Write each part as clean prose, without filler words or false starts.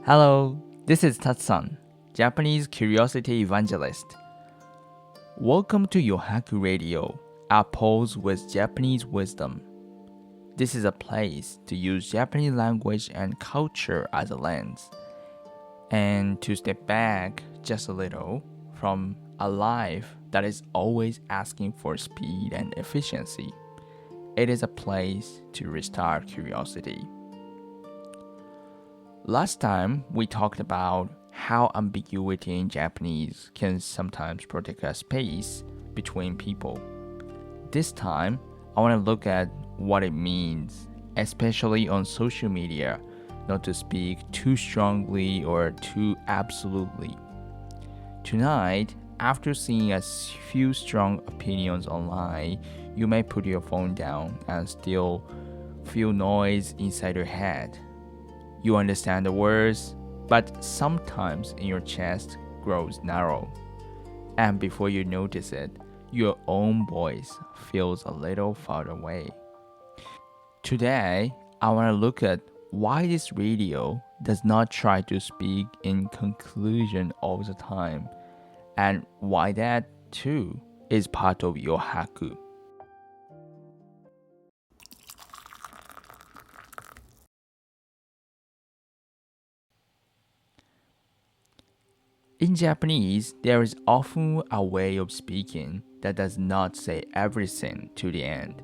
Hello, this is Tatsu, Japanese curiosity evangelist. Welcome to YOHAKU Radio, a pulse with Japanese wisdom. This is a place to use Japanese language and culture as a lens, and to step back just a little from a life that is always asking for speed and efficiency. It is a place to restart curiosity. Last time, we talked about how ambiguity in Japanese can sometimes protect a space between people. This time, I want to look at what it means, especially on social media, not to speak too strongly or too absolutely. Tonight, after seeing a few strong opinions online, you may put your phone down and still feel noise inside your head. You understand the words, but sometimes in your chest grows narrow. And before you notice it, your own voice feels a little far away. Today, I want to look at why this radio does not try to speak in conclusion all the time, and why that, too, is part of YOHAKU. In Japanese, there is often a way of speaking that does not say everything to the end.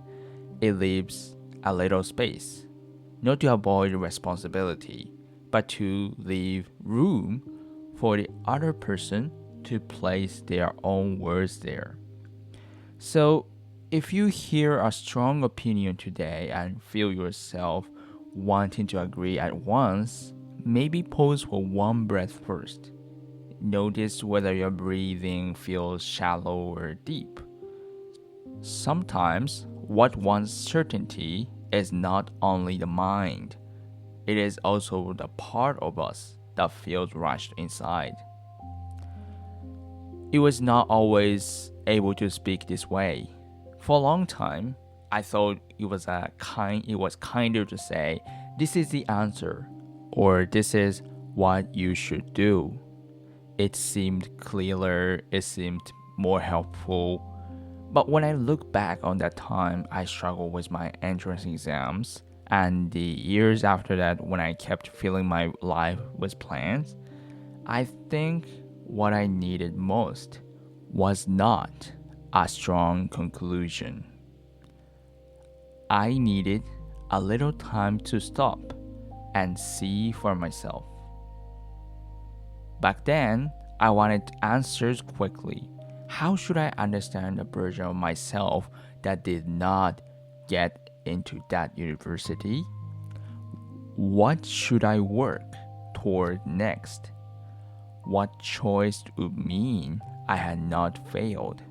It leaves a little space, not to avoid responsibility, but to leave room for the other person to place their own words there. So, if you hear a strong opinion today and feel yourself wanting to agree at once, maybe pause for one breath first. Notice whether your breathing feels shallow or deep. Sometimes, what wants certainty is not only the mind, it is also the part of us that feels rushed inside. It was not always able to speak this way. For a long time, I thought it was kinder to say, "This is the answer," or "This is what you should do." It seemed clearer, it seemed more helpful. But when I look back on that time, I struggled with my entrance exams, and the years after that when I kept filling my life with plans, I think what I needed most was not a strong conclusion. I needed a little time to stop and see for myself. Back then, I wanted answers quickly. How should I understand a version of myself that did not get into that university? What should I work toward next? What choice would mean I had not failed?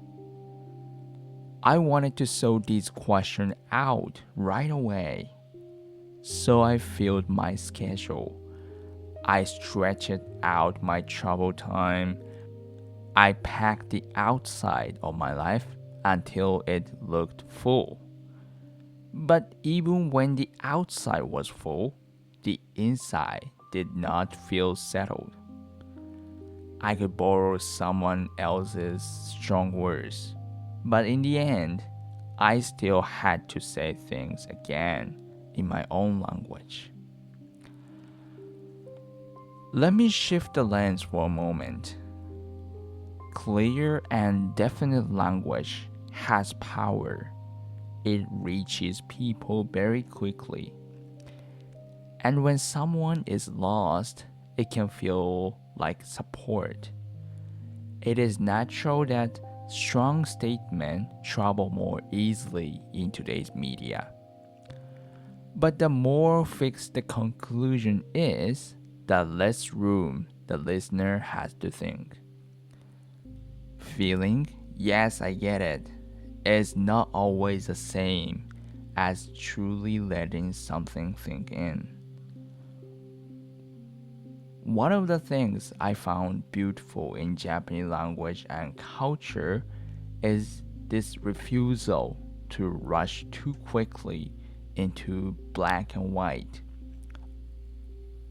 I wanted to sort these questions out right away. So I filled my schedule. I stretched out my travel time. I packed the outside of my life until it looked full. But even when the outside was full, the inside did not feel settled. I could borrow someone else's strong words, but in the end, I still had to say things again in my own language. Let me shift the lens for a moment. Clear and definite language has power. It reaches people very quickly. And when someone is lost, it can feel like support. It is natural that strong statements travel more easily in today's media. But the more fixed the conclusion is, the less room the listener has to think. Feeling, "Yes, I get it," is not always the same as truly letting something sink in. One of the things I found beautiful in Japanese language and culture is this refusal to rush too quickly into black and white.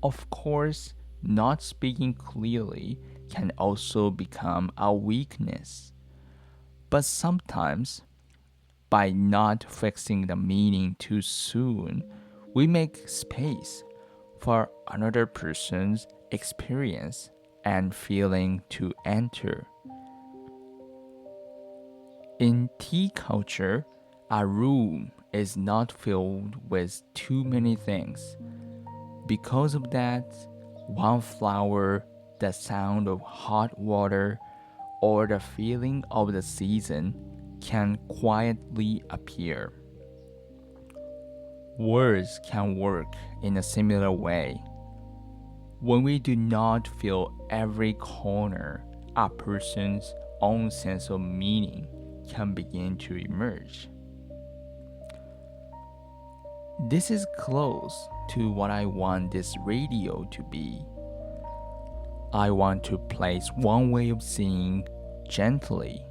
Of course, not speaking clearly can also become a weakness. But sometimes, by not fixing the meaning too soon, we make space for another person's experience and feeling to enter. In tea culture, a room is not filled with too many things. Because of that, one flower, the sound of hot water, or the feeling of the season can quietly appear. Words can work in a similar way. When we do not fill every corner, a person's own sense of meaning can begin to emerge. This is close to what I want this radio to be. I want to place one way of seeing gently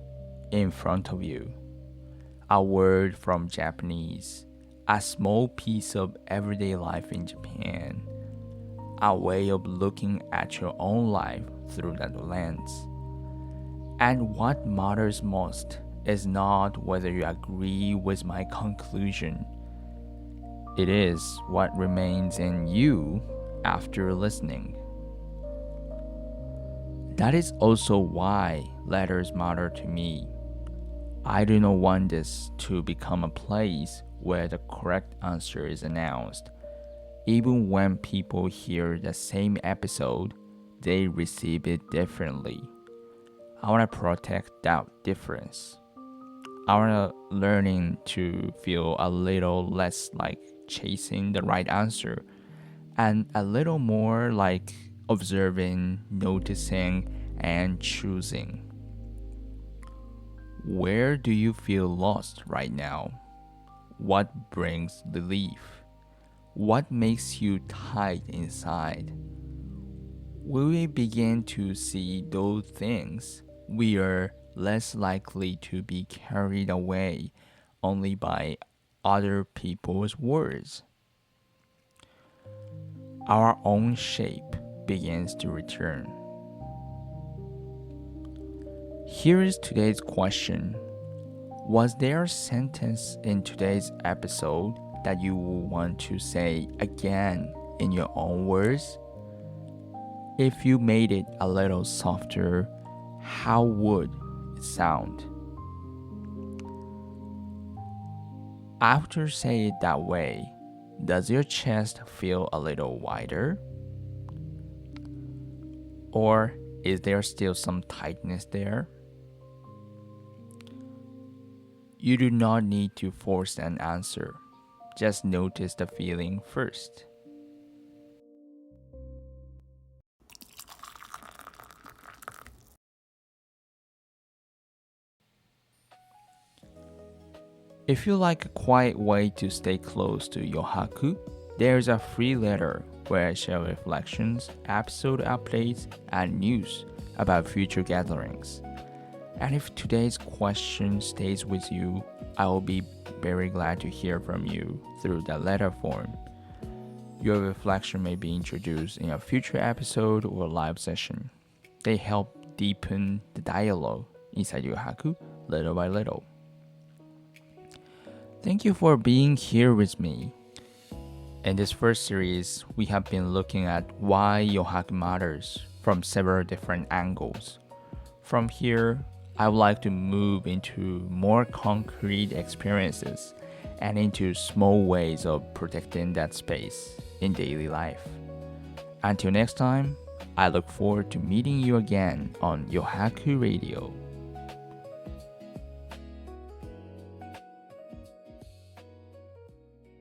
in front of you. A word from Japanese, a small piece of everyday life in Japan, a way of looking at your own life through that lens. And what matters most is not whether you agree with my conclusion. It is what remains in you after listening. That is also why letters matter to me. I do not want this to become a place where the correct answer is announced. Even when people hear the same episode, they receive it differently. I want to protect that difference. I want to learning to feel a little less like chasing the right answer and a little more like observing, noticing, and choosing. Where do you feel lost right now? What brings relief? What makes you tight inside? When we begin to see those things, we are less likely to be carried away only by other people's words. Our own shape begins to return. Here is today's question. Was there a sentence in today's episode that you want to say again in your own words? If you made it a little softer, how would it sound? After saying it that way, does your chest feel a little wider? Or is there still some tightness there? You do not need to force an answer. Just notice the feeling first. If you like a quiet way to stay close to Yohaku, there's a free letter where I share reflections, episode updates, and news about future gatherings. And if today's question stays with you, I will be very glad to hear from you through the letter form. Your reflection may be introduced in a future episode or live session. They help deepen the dialogue inside Yohaku little by little. Thank you for being here with me. In this first series, we have been looking at why Yohaku matters from several different angles. From here, I would like to move into more concrete experiences and into small ways of protecting that space in daily life. Until next time, I look forward to meeting you again on Yohaku Radio.